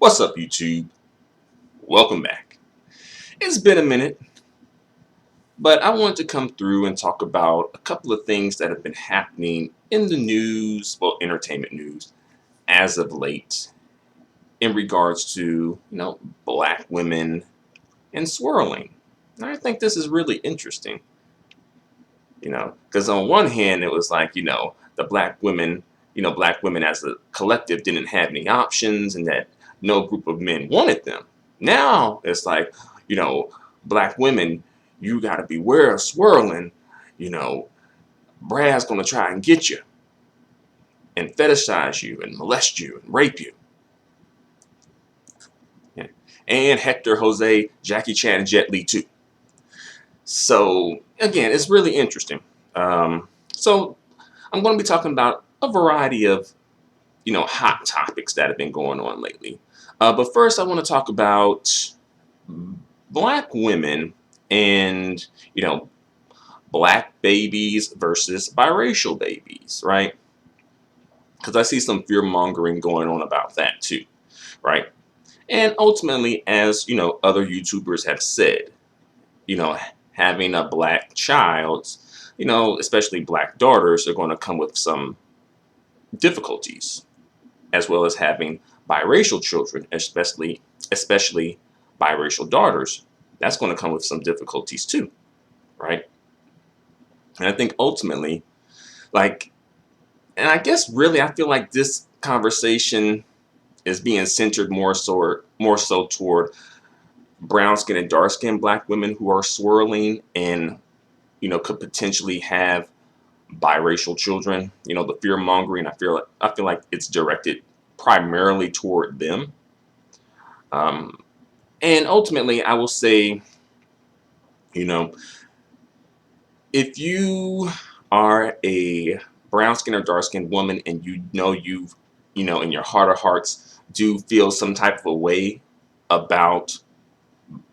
What's up, YouTube? Welcome back. It's been a minute, but I wanted to come through and talk about a couple of things that have been happening in the news, well, entertainment news, as of late, in regards to, black women and swirling. And I think this is really interesting, because on one hand, it was like, the black women as a collective didn't have any options and that no group of men wanted them. Now it's like, you know, black women, you got to beware of swirling. You know, Brad's going to try and get you and fetishize you and molest you and rape you. Yeah. And Hector, Jose, Jackie Chan, and Jet Li too. So again, it's really interesting. So I'm going to be talking about a variety of, hot topics that have been going on lately. But first, I want to talk about black women and, black babies versus biracial babies, right? Because I see some fear-mongering going on about that too, right? And ultimately, as, other YouTubers have said, having a black child, especially black daughters, are going to come with some difficulties, as well as having biracial children, especially biracial daughters. That's going to come with some difficulties too, right? And I think ultimately, and I guess really, I feel like this conversation is being centered more so toward brown skin and dark skinned black women who are swirling and, could potentially have biracial children. The fear mongering, I feel like it's directed primarily toward them. And ultimately, I will say, if you are a brown skin or dark skinned woman and you've, in your heart of hearts, do feel some type of a way about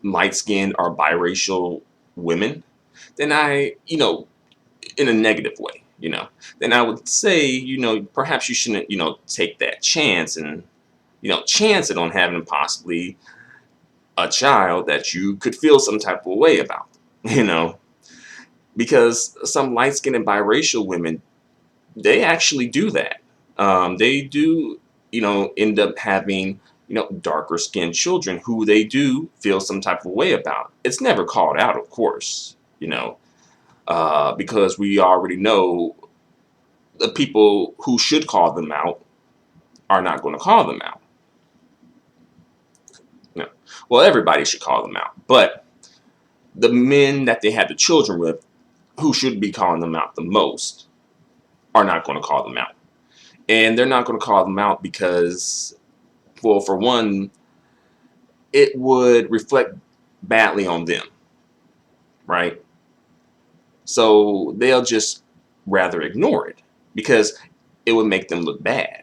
light skinned or biracial women, then in a negative way, then I would say, perhaps you shouldn't, take that chance and, chance it on having possibly a child that you could feel some type of way about, because some light skinned and biracial women, they actually do that. They do, end up having, darker skinned children who they do feel some type of way about. It's never called out, of course, because we already know the people who should call them out are not going to call them out. Well, everybody should call them out, but the men that they had the children with, who should be calling them out the most, are not going to call them out. And they're not going to call them out because, well, for one, it would reflect badly on them, right? So they'll just rather ignore it because it would make them look bad.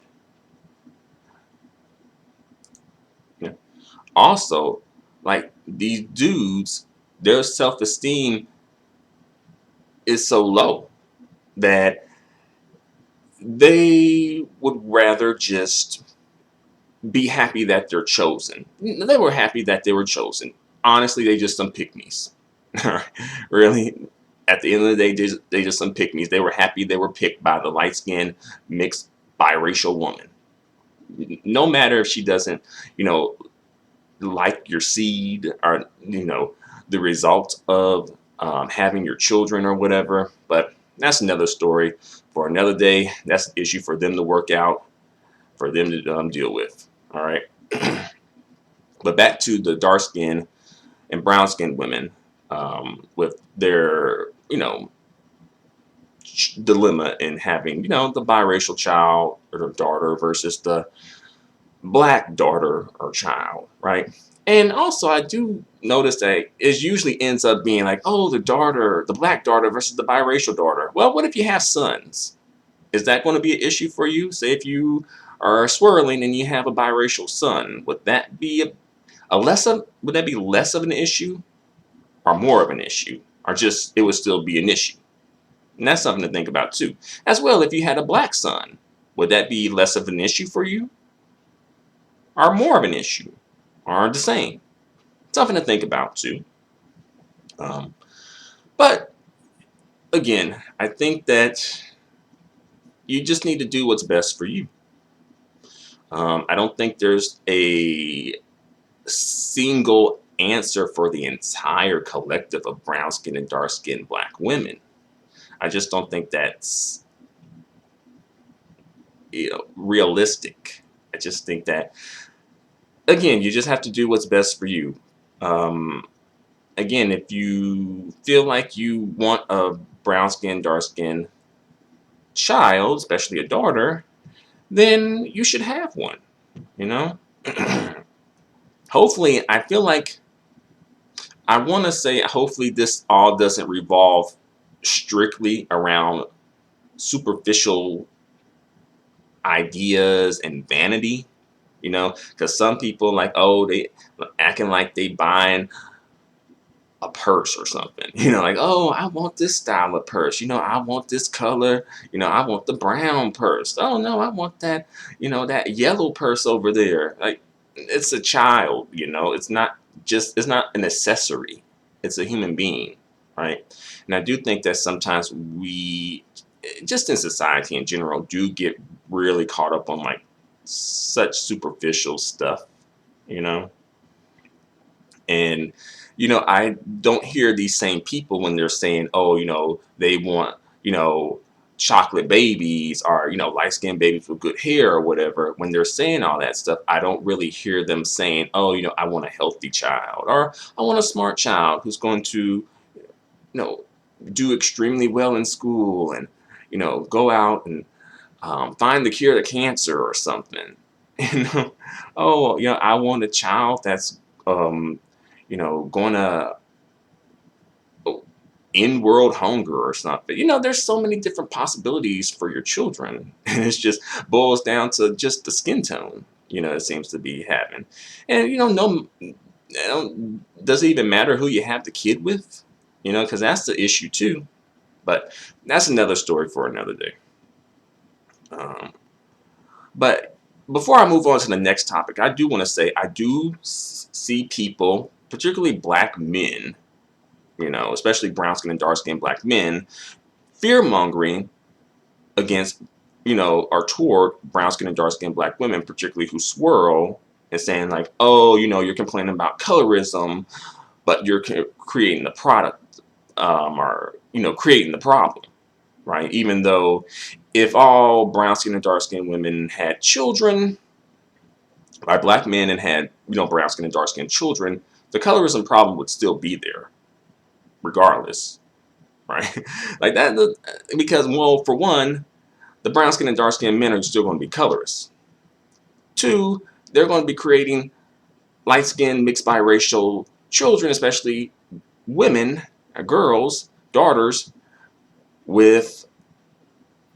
Also, like these dudes, their self-esteem is so low that they would rather just be happy that they're chosen. They were happy that they were chosen. Honestly, they just some pick-me's. Really, at the end of the day, they just some pick-me's. They were happy they were picked by the light-skinned, mixed, biracial woman. No matter if she doesn't, like your seed or, the result of having your children or whatever. But that's another story for another day. That's an issue for them to work out, for them to deal with. All right. But back to the dark skin and brown skinned women with their, dilemma in having, the biracial child or daughter versus the black daughter or child, right? And also, I do notice that it usually ends up being like, oh, the black daughter versus the biracial daughter. Well, what if you have sons? Is that going to be an issue for you? Say if you are swirling and you have a biracial son, would that be would that be less of an issue or more of an issue? Or just it would still be an issue? And that's something to think about too. As well, if you had a black son, would that be less of an issue for you? are more of an issue, are the same. Something to think about too. Um, but again, I think that you just need to do what's best for you. I don't think there's a single answer for the entire collective of brown skinned and dark skinned black women. I just don't think that's realistic. I just think that again, you just have to do what's best for you. Um, Again, if you feel like you want a brown skinned, dark skinned child, especially a daughter, then you should have one, you know? Hopefully, I feel like I want to say, hopefully, this all doesn't revolve strictly around superficial ideas and vanity, because some people like, oh, they acting like they buying a purse or something, like, oh, I want this style of purse, I want this color, I want the brown purse. Oh no, I want that, that yellow purse over there. Like, it's a child, it's not an accessory, it's a human being, right? And I do think that sometimes we, just in society in general, do get really caught up on like such superficial stuff, you know and I don't hear these same people when they're saying, oh, they want, chocolate babies, or, light-skinned babies with good hair or whatever. When they're saying all that stuff, I don't really hear them saying, oh, I want a healthy child, or I want a smart child who's going to, do extremely well in school, and, go out and find the cure to cancer or something. you know oh, I want a child that's going to end world hunger or something. There's so many different possibilities for your children. And it just boils down to just the skin tone, it seems to be having. And, no, does it even matter who you have the kid with? Because that's the issue too. But that's another story for another day. But before I move on to the next topic, I do want to say I do see people, particularly black men, especially brown skinned and dark skinned black men, fear mongering against, or toward brown skinned and dark skinned black women, particularly who swirl, and saying like, oh, you're complaining about colorism, but you're creating the product, or, creating the problem, right? Even though if all brown skinned and dark skinned women had children by black men and had, brown skinned and dark skinned children, the colorism problem would still be there regardless, right? Like that, because, well, for one, the brown skinned and dark skinned men are still going to be colorists. Two, they're going to be creating light skinned mixed biracial children, especially women, girls, daughters, with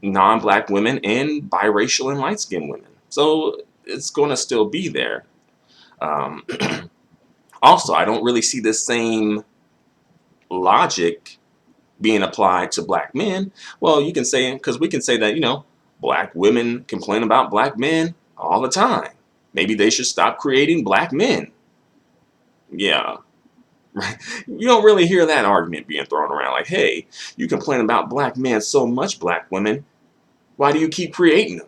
non-black women and biracial and light skinned women. So it's going to still be there. Um, Also, I don't really see the same logic being applied to black men. Well, you can say, because we can say that, black women complain about black men all the time. Maybe they should stop creating black men. Yeah. Right. You don't really hear that argument being thrown around like, hey, you complain about black men so much, black women. Why do you keep creating them?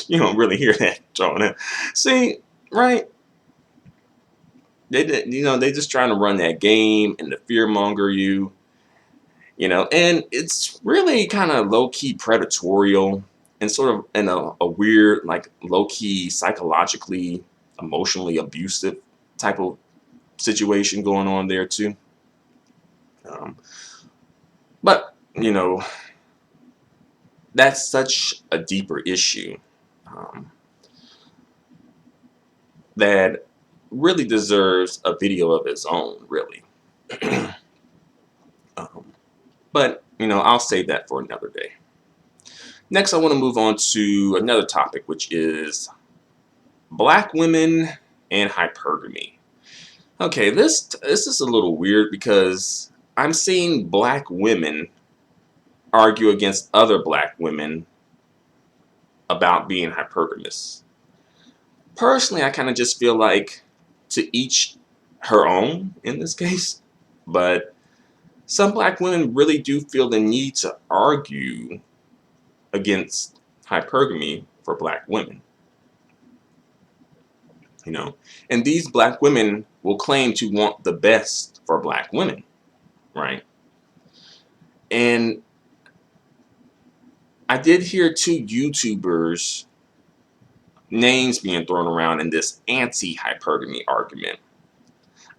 You don't really hear that thrown out. See, right? They just trying to run that game and to fearmonger you, and it's really kind of low-key predatorial and sort of in a weird, like low-key psychologically, emotionally abusive type of situation going on there too. But, that's such a deeper issue that really deserves a video of its own, really. But, I'll save that for another day. Next, I want to move on to another topic, which is black women and hypergamy. Okay, this is a little weird because I'm seeing black women argue against other black women about being hypergamous. Personally, I kind of just feel like to each her own in this case, but some black women really do feel the need to argue against hypergamy for black women, you know. And these black women will claim to want the best for black women, right? And I did hear two YouTubers names being thrown around in this anti-hypergamy argument.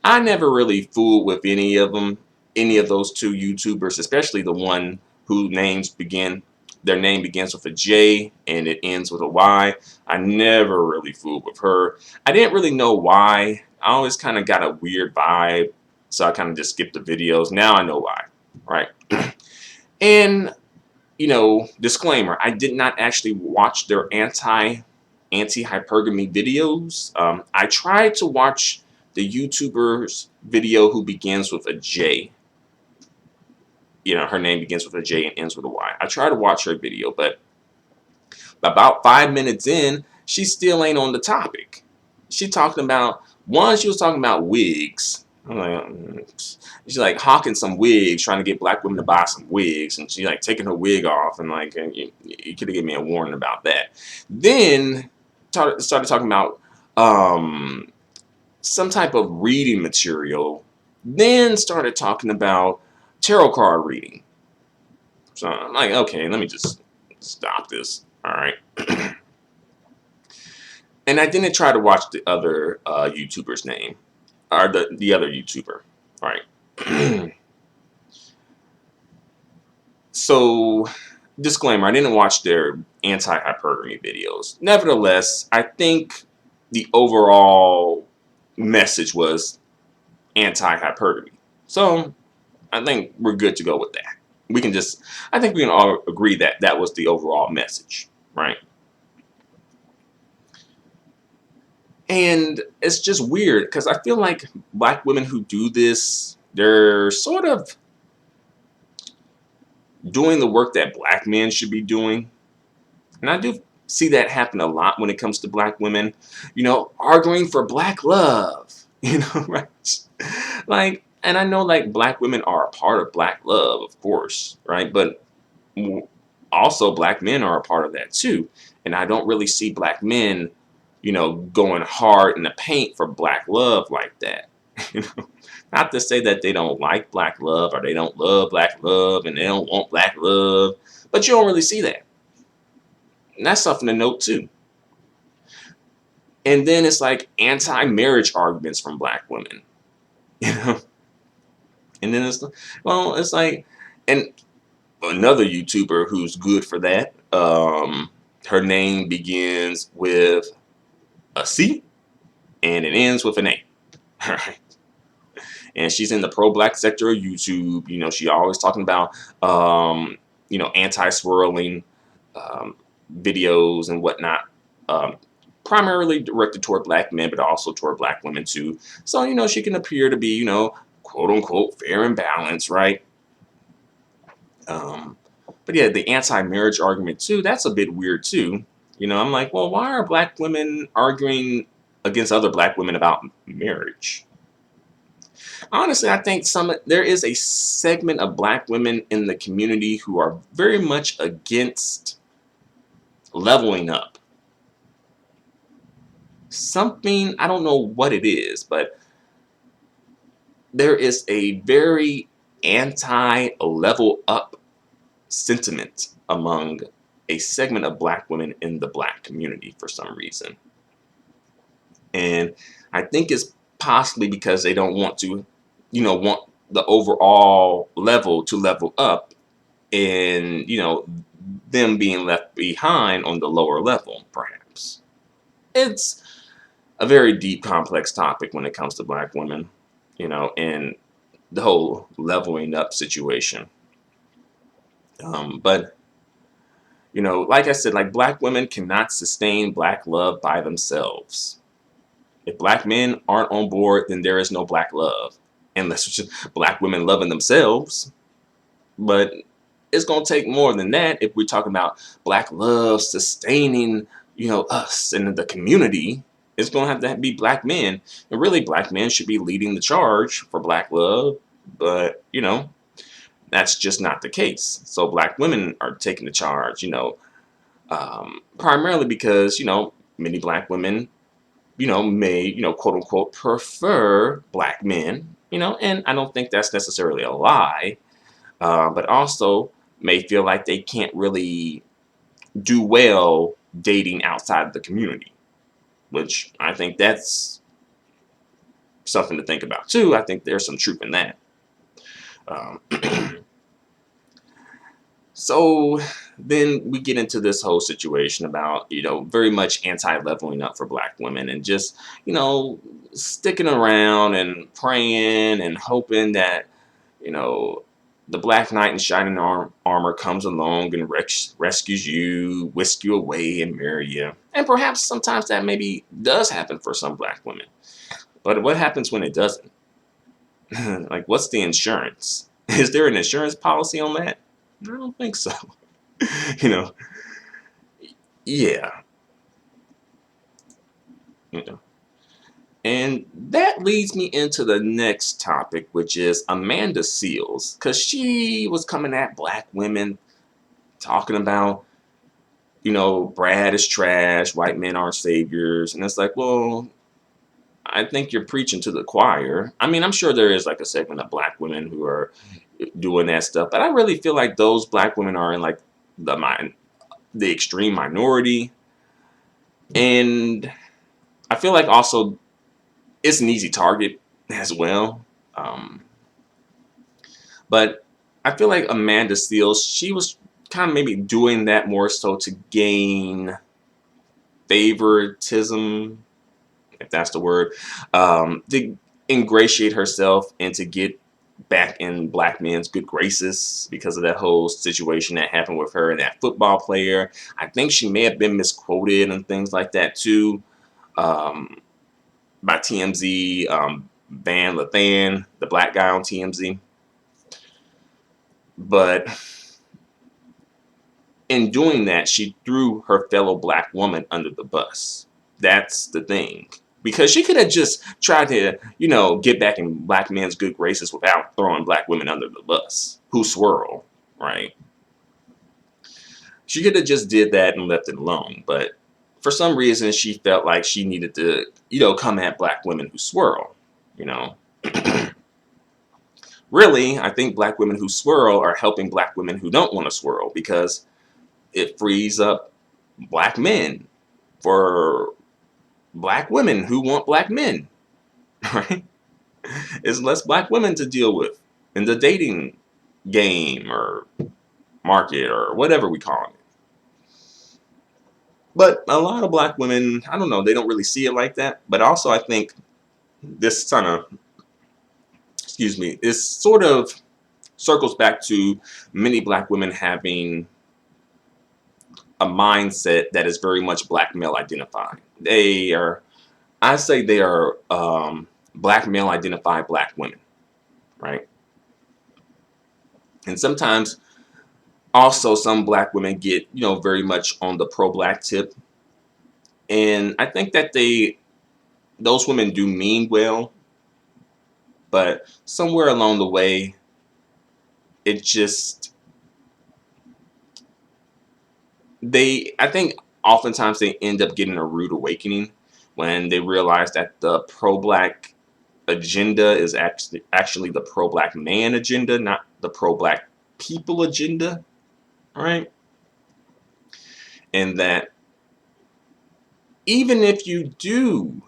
I never really fooled with any of them, any of those two YouTubers, especially the one who their name begins with a J and it ends with a Y. I never really fooled with her. I didn't really know why. I always kind of got a weird vibe, so I kind of just skipped the videos. Now I know why, right? And disclaimer, I did not actually watch their anti-hypergamy videos. I tried to watch the YouTuber's video who begins with a J. Her name begins with a J and ends with a Y. I tried to watch her video, but about 5 minutes in, she still ain't on the topic. She was talking about wigs. I'm like, she's like hawking some wigs, trying to get black women to buy some wigs, and she like taking her wig off, and like, you could have given me a warning about that. Then started talking about some type of reading material. Then started talking about tarot card reading. So I'm like, okay, let me just stop this. All right. And I didn't try to watch the other YouTuber's name, or the other YouTuber. All right. So, disclaimer, I didn't watch their anti-hypergamy videos. Nevertheless, I think the overall message was anti-hypergamy. So, I think we're good to go with that. I think we can all agree that that was the overall message, right? And it's just weird because I feel like black women who do this, they're sort of doing the work that black men should be doing. And I do see that happen a lot when it comes to black women, arguing for black love, right? Like, and I know like black women are a part of black love, of course, right? But also black men are a part of that too. And I don't really see black men, going hard in the paint for black love like that. Not to say that they don't like black love or they don't love black love and they don't want black love, but you don't really see that. And that's something to note too. And then it's like anti-marriage arguments from black women, And then it's like, and another YouTuber who's good for that, her name begins with a C and it ends with an A. All right. And she's in the pro-black sector of YouTube. She always talking about, anti-swirling videos and whatnot. Primarily directed toward black men, but also toward black women too. So, she can appear to be, quote unquote, fair and balanced, right? But yeah, the anti-marriage argument too, that's a bit weird too. I'm like, well, why are black women arguing against other black women about marriage? Honestly, I think there is a segment of black women in the community who are very much against leveling up. Something, I don't know what it is, but there is a very anti-level up sentiment among a segment of black women in the black community for some reason. And I think it's possibly because they don't want to, want the overall level to level up and, them being left behind on the lower level, perhaps. It's a very deep, complex topic when it comes to black women, and the whole leveling up situation. But, like I said, like black women cannot sustain black love by themselves. If black men aren't on board, then there is no black love. Unless it's just black women loving themselves. But it's going to take more than that if we're talking about black love sustaining, us and the community. it's going to have to be black men. And really, black men should be leading the charge for black love. But, that's just not the case. So black women are taking the charge, primarily because, many black women, may, quote unquote, prefer black men, and I don't think that's necessarily a lie, but also may feel like they can't really do well dating outside of the community, which I think that's something to think about too. I think there's some truth in that. Um, so then we get into this whole situation about, very much anti-leveling up for black women and just, sticking around and praying and hoping that, you know, the Black Knight in shining armor comes along and rescues you, whisks you away, and marry you. And perhaps sometimes that maybe does happen for some black women. But what happens when it doesn't? Like, what's the insurance? Is there an insurance policy on that? I don't think so. you know, yeah. You know. And that leads me into the next topic, which is Amanda Seales, because she was coming at black women, talking about, Brad is trash, white men aren't saviors. And it's like, well, I think you're preaching to the choir. I mean, I'm sure there is like a segment of black women who are doing that stuff, but I really feel like those black women are in like the extreme minority. And I feel like also it's an easy target as well. But I feel like Amanda Seales, she was kind of maybe doing that more so to gain favoritism, if that's the word, to ingratiate herself and to get back in black men's good graces because of that whole situation that happened with her and that football player. I think she may have been misquoted and things like that too. By TMZ, Van Lathan, the black guy on TMZ. But in doing that, she threw her fellow black woman under the bus. That's the thing. Because she could have just tried to, get back in black men's good graces without throwing black women under the bus who swirl, right? She could have just did that and left it alone. But for some reason, she felt like she needed to, come at black women who swirl, Really, I think black women who swirl are helping black women who don't want to swirl because it frees up black men for black women who want black men, right? It's less black women to deal with in the dating game or market or whatever we call it. But a lot of black women, I don't know, they don't really see it like that. But also I think this kind of, this sort of circles back to many black women having a mindset that is very much black male identified. I say they are black male identified black women, right? And sometimes also some black women get, very much on the pro-black tip. And I think that those women do mean well, but somewhere along the way, it just, I think oftentimes they end up getting a rude awakening when they realize that the pro-black agenda is actually the pro-black man agenda, not the pro-black people agenda, right? And that even if you do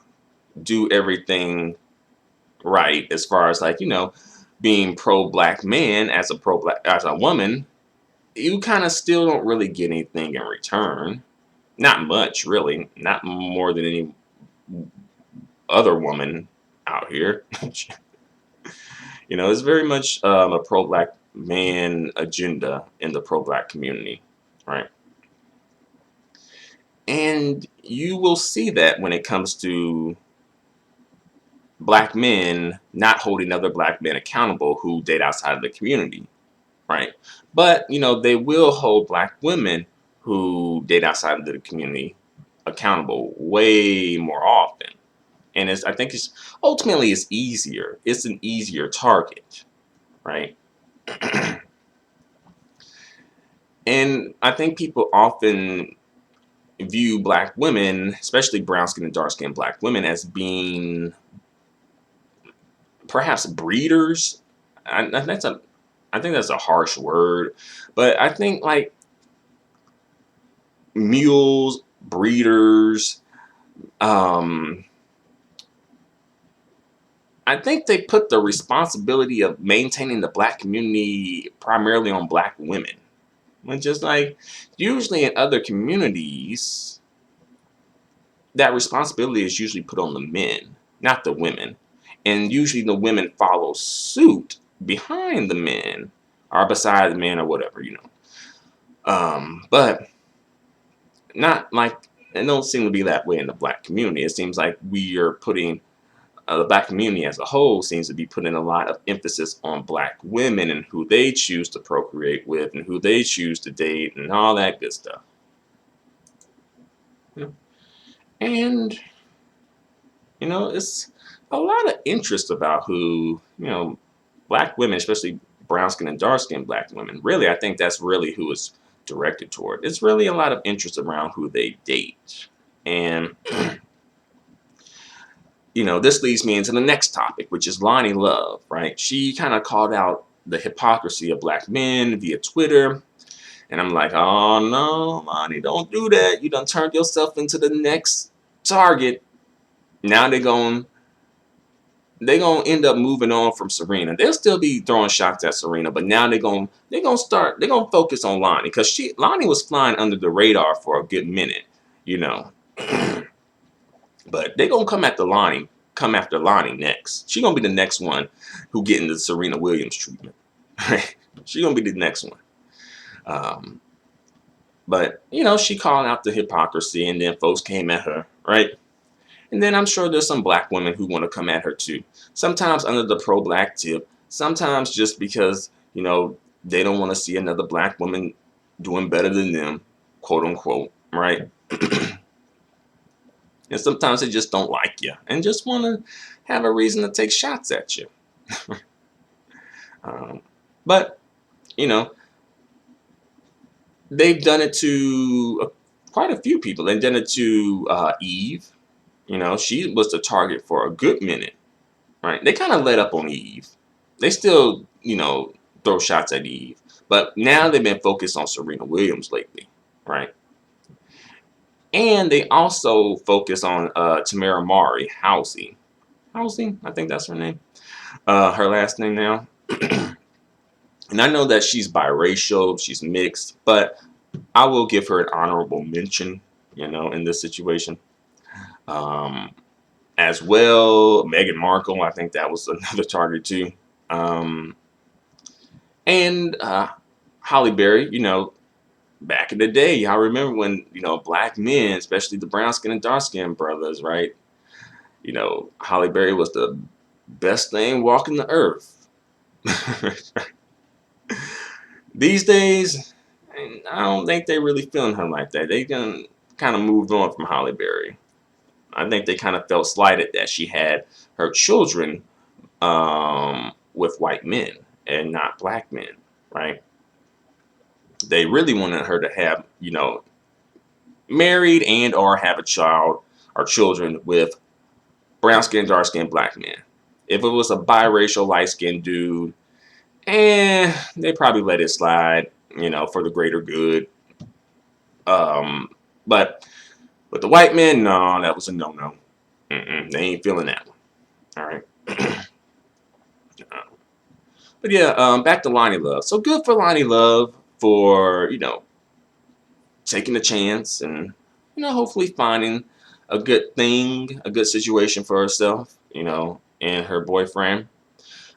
everything right, as far as like, being pro-black man as a woman, you kind of still don't really get anything in return. Not much, really. Not more than any other woman out here. It's very much a pro-black man agenda in the pro-black community, right? And you will see that when it comes to black men not holding other black men accountable who date outside of the community, right? But, they will hold black women who date outside of the community accountable way more often. And I think it's ultimately it's easier. It's an easier target, right? And I think people often view black women, especially brown skinned and dark skinned black women, as being perhaps breeders. I, that's a, I think that's a harsh word, but I think like mules, breeders. Um, I think they put the responsibility of maintaining the black community primarily on black women. Which is like usually in other communities, that responsibility is usually put on the men, not the women. And usually the women follow suit behind the men or beside the men or whatever, you know. But not like it don't seem to be that way in the black community. It seems like we are putting the black community as a whole seems to be putting a lot of emphasis on black women and who they choose to procreate with and who they choose to date and all that good stuff. Yeah. And it's a lot of interest about who black women, especially brown skin and dark skinned black women. Really, I think that's really who it's directed toward. It's really a lot of interest around who they date. And this leads me into the next topic, which is Loni Love, right? She kind of called out the hypocrisy of black men via Twitter. And I'm like, oh no, Loni, don't do that. You done turned yourself into the next target. Now they're going to end up moving on from Serena. They'll still be throwing shots at Serena, but now they're going to focus on Loni because Loni was flying under the radar for a good minute, But they're going to come after Loni next. She's going to be the next one who getting the Serena Williams treatment. She's going to be the next one. But she called out the hypocrisy, and then folks came at her, right? And then I'm sure there's some black women who want to come at her too. Sometimes under the pro-black tip, sometimes just because, they don't want to see another black woman doing better than them, quote unquote, right? And sometimes they just don't like you and just want to have a reason to take shots at you. But, they've done it to quite a few people. They've done it to Eve. She was the target for a good minute, right? They kind of let up on Eve. They still, throw shots at Eve. But now they've been focused on Serena Williams lately, right? And they also focus on Tamara Mari Housey. Housey, I think that's her name. Her last name now. And I know that she's biracial, she's mixed, but I will give her an honorable mention, in this situation. As well, Meghan Markle, I think that was another target too. And Halle Berry, back in the day, y'all remember when, black men, especially the brown skin and dark skin brothers, right? Halle Berry was the best thing walking the earth. These days, I don't think they really feeling her like that. They kind of moved on from Halle Berry. I think they kind of felt slighted that she had her children with white men and not black men, right? They really wanted her to have, married and or have a child or children with brown skin, dark skin, black men. If it was a biracial, light skinned dude, they probably let it slide, for the greater good. But with the white men, no, that was a no-no. They ain't feeling that one. All right. But yeah, back to Loni Love. So good for Loni Love for, taking a chance and, hopefully finding a good thing, a good situation for herself, and her boyfriend.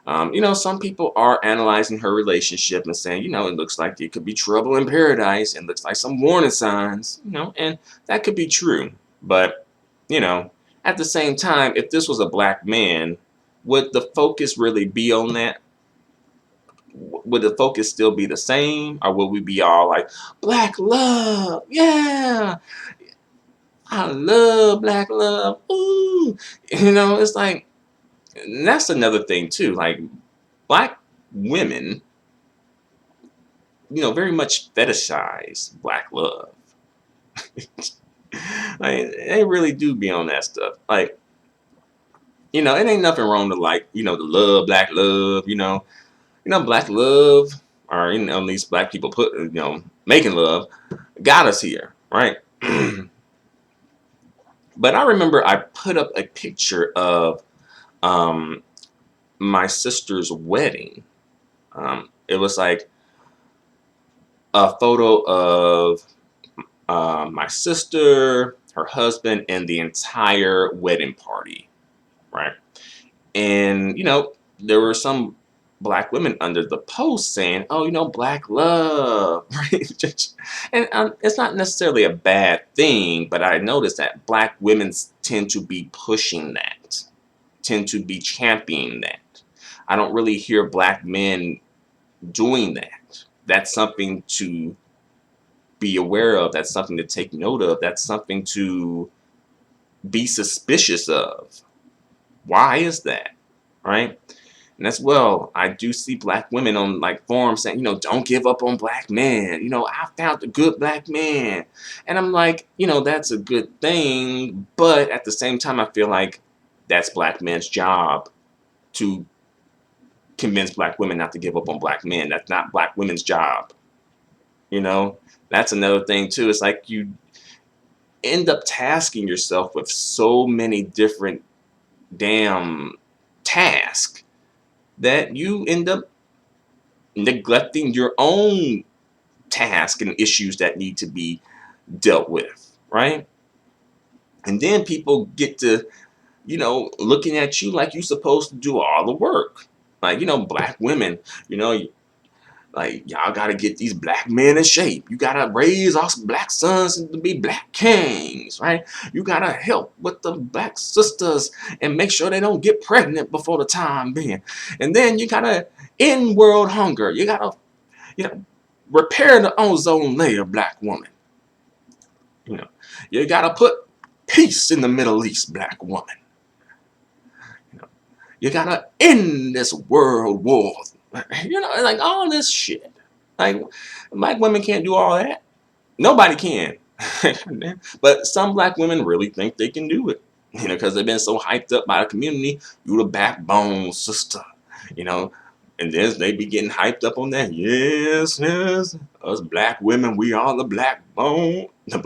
Some people are analyzing her relationship and saying, it looks like it could be trouble in paradise. It looks like some warning signs, and that could be true. But, at the same time, if this was a black man, would the focus really be on that? Would the focus still be the same? Or would we be all like, black love, yeah, I love black love. Ooh, you know, it's like, and that's another thing too. Like black women, you know, very much fetishize black love. Like they really do be on that stuff. Like, you know, it ain't nothing wrong to like, you know, the love, black love, black love, or you know, at least black people put, you know, making love, got us here, right? But I remember I put up a picture of um, my sister's wedding. It was like a photo of my sister, her husband, and the entire wedding party, right? And, you know, there were some black women under the post saying, oh, you know, black love, right? And it's not necessarily a bad thing, but I noticed that black women tend to be pushing that, tend to be championing that. I don't really hear black men doing that. That's something to be aware of. That's something to take note of. That's something to be suspicious of. Why is that? Right? And as well, I do see black women on like forums saying, you know, don't give up on black men. You know, I found a good black man. And I'm like, you know, that's a good thing. But at the same time, I feel like that's black men's job to convince black women not to give up on black men. That's not black women's job. You know, that's another thing too. It's like you end up tasking yourself with so many different damn tasks that you end up neglecting your own task and issues that need to be dealt with, right? And then people get to, you know, looking at you like you're supposed to do all the work. Like, you know, black women, you know, like y'all gotta get these black men in shape. You gotta raise us black sons to be black kings, right? You gotta help with the black sisters and make sure they don't get pregnant before the time being. And then you gotta end world hunger. You gotta, you know, repair the ozone layer, black woman. You know, you gotta put peace in the Middle East, black woman. You know, you gotta end this world war. You know, like all this shit. Like black women can't do all that. Nobody can. But some black women really think they can do it. You know, because they've been so hyped up by the community. You the backbone sister. You know, and then they be getting hyped up on that. Yes, yes. Us black women, we are the backbone. The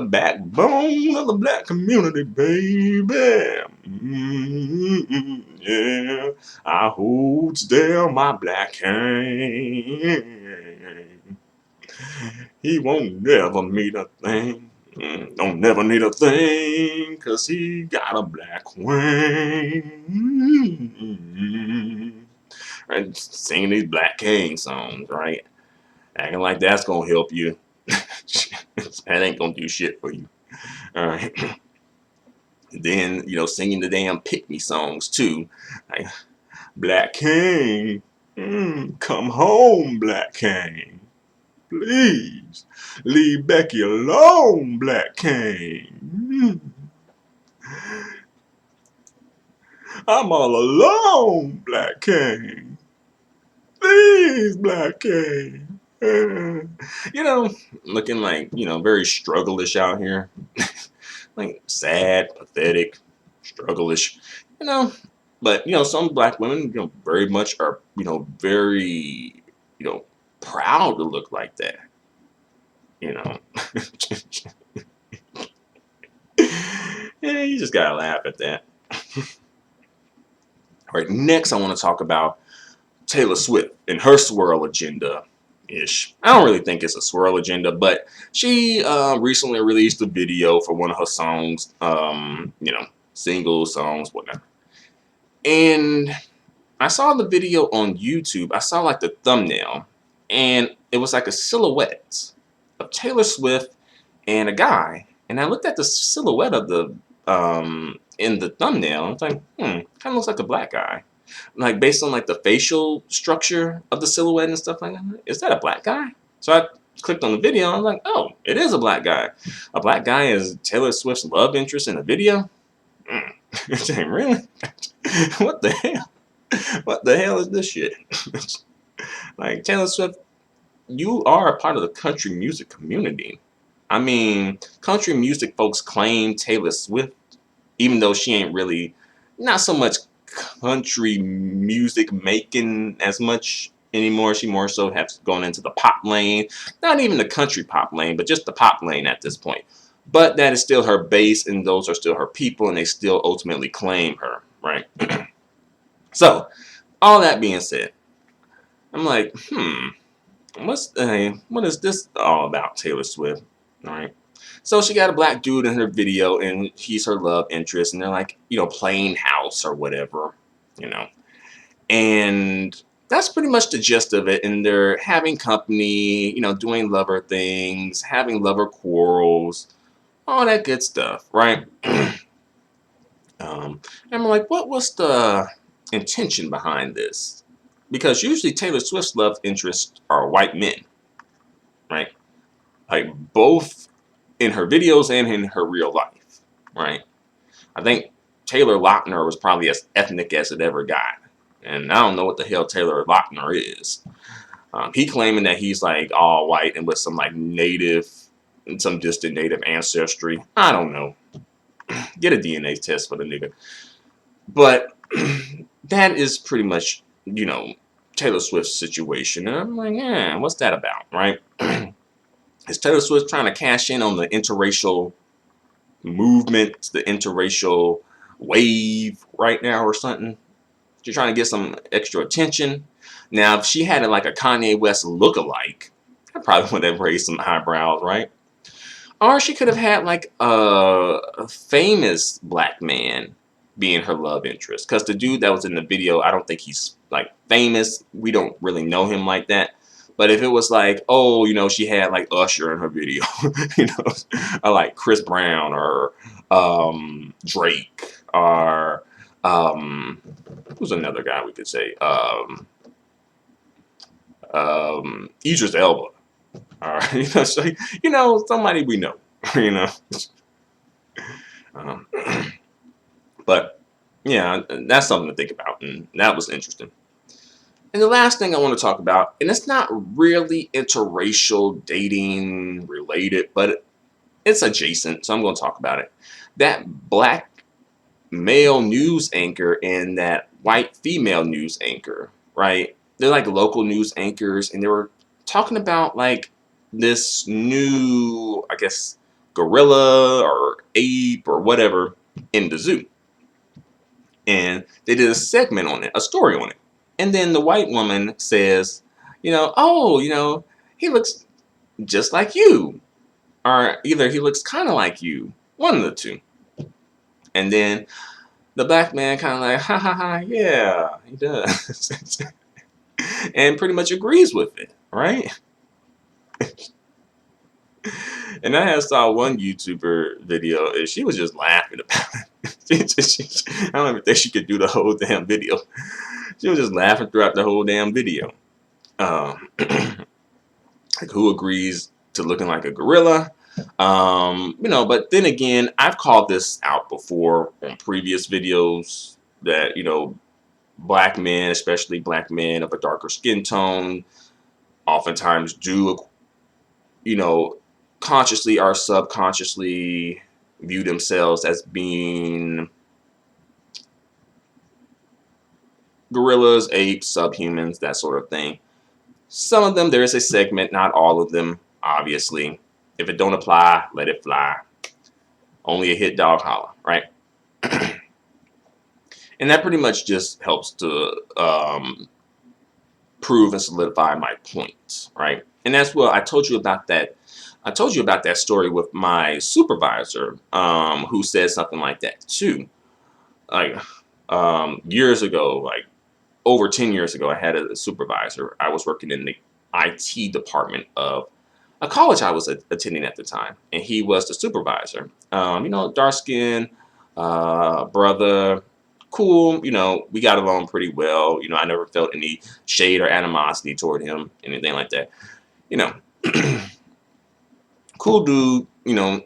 backbone of the black community, baby. Yeah, I holds down my black hand. He won't never meet a thing. Don't never need a thing, 'cause he got a black wing. And singing these Black King songs, right? Acting like that's gonna help you. That ain't gonna do shit for you. All right. Then, you know, singing the damn pick me songs too. Like, Black King, come home, Black King. Please, leave Becky alone, Black King. I'm all alone, Black King. Please, Black King. You know, looking like, you know, very struggle-ish out here. Like sad, pathetic, struggle-ish. You know, but, you know, some black women, you know, very much are, you know, very, you know, proud to look like that. You know. Yeah, you just gotta laugh at that. All right, next I want to talk about Taylor Swift and her swirl agenda ish. I don't really think it's a swirl agenda, but she recently released a video for one of her songs, you know, single songs, whatnot. And I saw the video on YouTube. I saw like the thumbnail, and it was like a silhouette of Taylor Swift and a guy. And I looked at the silhouette of the in the thumbnail. I was like, kind of looks like a black guy. Like based on like the facial structure of the silhouette and stuff like that. Is that a black guy? So clicked on the video. I'm like, oh, it is a black guy. A black guy is Taylor Swift's love interest in a video. Saying, really? What the hell? What the hell is this shit? Like, Taylor Swift, you are a part of the country music community. I mean, country music folks claim Taylor Swift, even though she ain't really, not so much country music making as much anymore. She more so has gone into the pop lane. Not even the country pop lane, but just the pop lane at this point. But that is still her base, and those are still her people, and they still ultimately claim her, right? So, all that being said, I'm like, what is this all about, Taylor Swift? All right. So she got a black dude in her video, and he's her love interest, and they're like, playing house or whatever, and that's pretty much the gist of it. And they're having company, doing lover things, having lover quarrels, all that good stuff, right? And I'm like, what was the intention behind this? Because usually Taylor Swift's love interests are white men, right? Like both in her videos and in her real life, right? I think Taylor Lautner was probably as ethnic as it ever got. And I don't know what the hell Taylor Lautner is. He claiming that he's like all white and with some like native, some distant native ancestry. I don't know. Get a DNA test for the nigga. But that is pretty much, Taylor Swift's situation. And I'm like, yeah, what's that about, right? Is Taylor Swift trying to cash in on the interracial movement, the interracial wave right now or something? She's trying to get some extra attention. Now, if she had like a Kanye West lookalike, I probably would have raised some eyebrows, right? Or she could have had like a famous black man being her love interest. Because the dude that was in the video, I don't think he's like famous. We don't really know him like that. But if it was like, oh, she had like Usher in her video, or like Chris Brown or Drake or who's another guy we could say? Idris Elba. Or, somebody we know, But yeah, that's something to think about, and that was interesting. And the last thing I want to talk about, and it's not really interracial dating related, but it's adjacent, so I'm going to talk about it. That black male news anchor and that white female news anchor, right? They're like local news anchors, and they were talking about like this new, I guess, gorilla or ape or whatever in the zoo. And they did a segment on it, a story on it. And then the white woman says, he looks just like you. Or either he looks kind of like you. One of the two. And then the black man kind of like, ha ha ha, yeah, he does. And pretty much agrees with it, right? And I saw one YouTuber video, and she was just laughing about it. I don't even think she could do the whole damn video. She was just laughing throughout the whole damn video. Like who agrees to looking like a gorilla? But then again, I've called this out before on previous videos that, black men, especially black men of a darker skin tone, oftentimes do, consciously or subconsciously view themselves as being gorillas, apes, subhumans, that sort of thing. Some of them, there is a segment, not all of them, obviously. If it don't apply, let it fly. Only a hit dog holler, right? And that pretty much just helps to prove and solidify my point, right? And that's what I told you about that. I told you about that story with my supervisor, who said something like that too. Like years ago, like over 10 years ago, I had a supervisor. I was working in the IT department of a college I was attending at the time, and he was the supervisor. Dark skin, brother, cool. We got along pretty well. I never felt any shade or animosity toward him, anything like that. Cool dude, you know,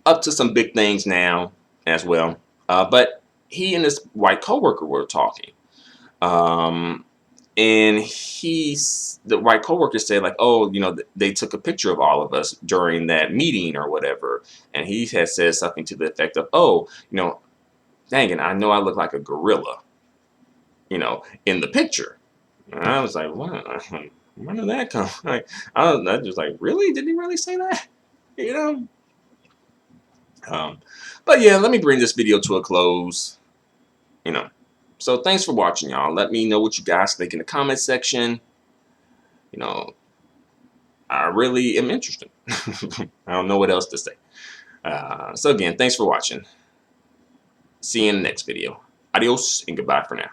up to some big things now as well. But he and this white coworker were talking. Um, and the white coworker said like, oh, you know, they took a picture of all of us during that meeting or whatever. And he had said something to the effect of, oh, you know, dang it, I know I look like a gorilla, you know, in the picture. And I was like, what? Where did that come? Like, I was just like, really? Did he really say that? You know? But yeah, let me bring this video to a close. You know, so thanks for watching, y'all. Let me know what you guys think in the comment section. You know, I really am interested. I don't know what else to say. So again, thanks for watching. See you in the next video. Adios and goodbye for now.